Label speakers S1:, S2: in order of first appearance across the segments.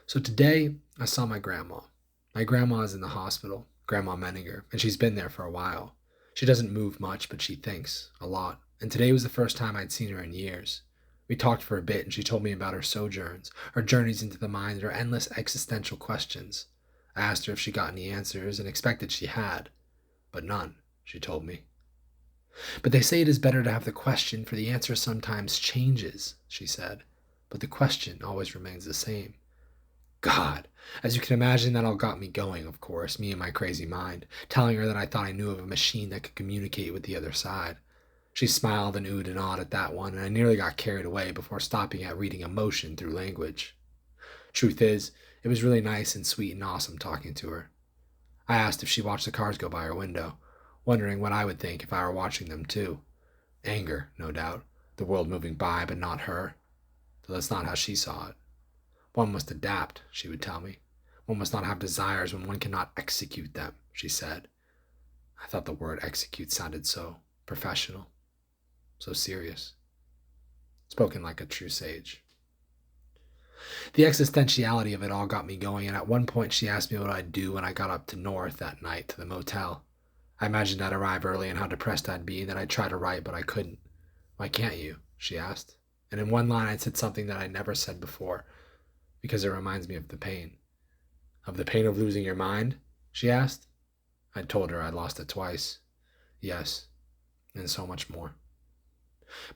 S1: So today, I saw my grandma. My grandma is in the hospital, Grandma Menninger, and she's been there for a while. She doesn't move much, but she thinks a lot. And today was the first time I'd seen her in years. We talked for a bit, and she told me about her sojourns, her journeys into the mind, her endless existential questions. I asked her if she got any answers and expected she had, but none, she told me. But they say it is better to have the question, for the answer sometimes changes, she said. But the question always remains the same. God, as you can imagine, that all got me going, of course, me and my crazy mind, telling her that I thought I knew of a machine that could communicate with the other side. She smiled and oohed and awed at that one, and I nearly got carried away before stopping at reading emotion through language. Truth is, it was really nice and sweet and awesome talking to her. I asked if she watched the cars go by her window, wondering what I would think if I were watching them too. Anger, no doubt, the world moving by, but not her. Though that's not how she saw it. One must adapt, she would tell me. One must not have desires when one cannot execute them, she said. I thought the word execute sounded so professional, so serious. Spoken like a true sage. The existentiality of it all got me going, and at one point she asked me what I'd do when I got up to North that night to the motel. I imagined I'd arrive early and how depressed I'd be, and that I'd try to write, but I couldn't. Why can't you? She asked. And in one line I said something that I'd never said before, because it reminds me of the pain. Of the pain of losing your mind? She asked. I told her I'd lost it twice. Yes, and so much more.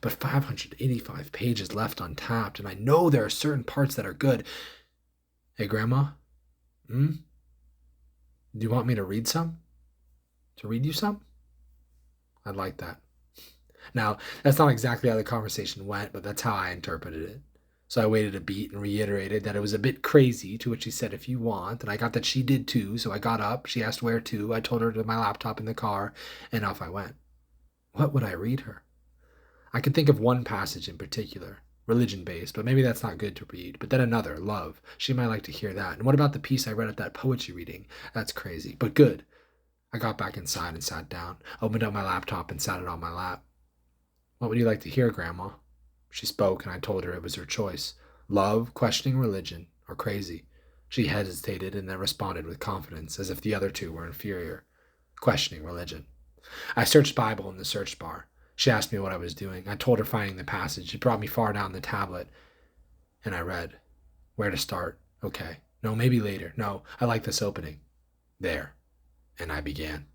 S1: But 585 pages left untapped, and I know there are certain parts that are good. Hey, Grandma? Do you want me to read some? To read you some? I'd like that. Now, that's not exactly how the conversation went, but that's how I interpreted it. So I waited a beat and reiterated that it was a bit crazy, to which she said, if you want, and I got that she did too, so I got up, she asked where to, I told her to my laptop in the car, and off I went. What would I read her? I could think of one passage in particular, religion-based, but maybe that's not good to read, but then another, love. She might like to hear that. And what about the piece I read at that poetry reading? That's crazy, but good. I got back inside and sat down, opened up my laptop and sat it on my lap. What would you like to hear, Grandma? She spoke, and I told her it was her choice. Love, questioning religion, or crazy. She hesitated and then responded with confidence, as if the other two were inferior. Questioning religion. I searched Bible in the search bar. She asked me what I was doing. I told her finding the passage. It brought me far down the tablet, and I read. Where to start? Okay. No, maybe later. No, I like this opening. There. And I began.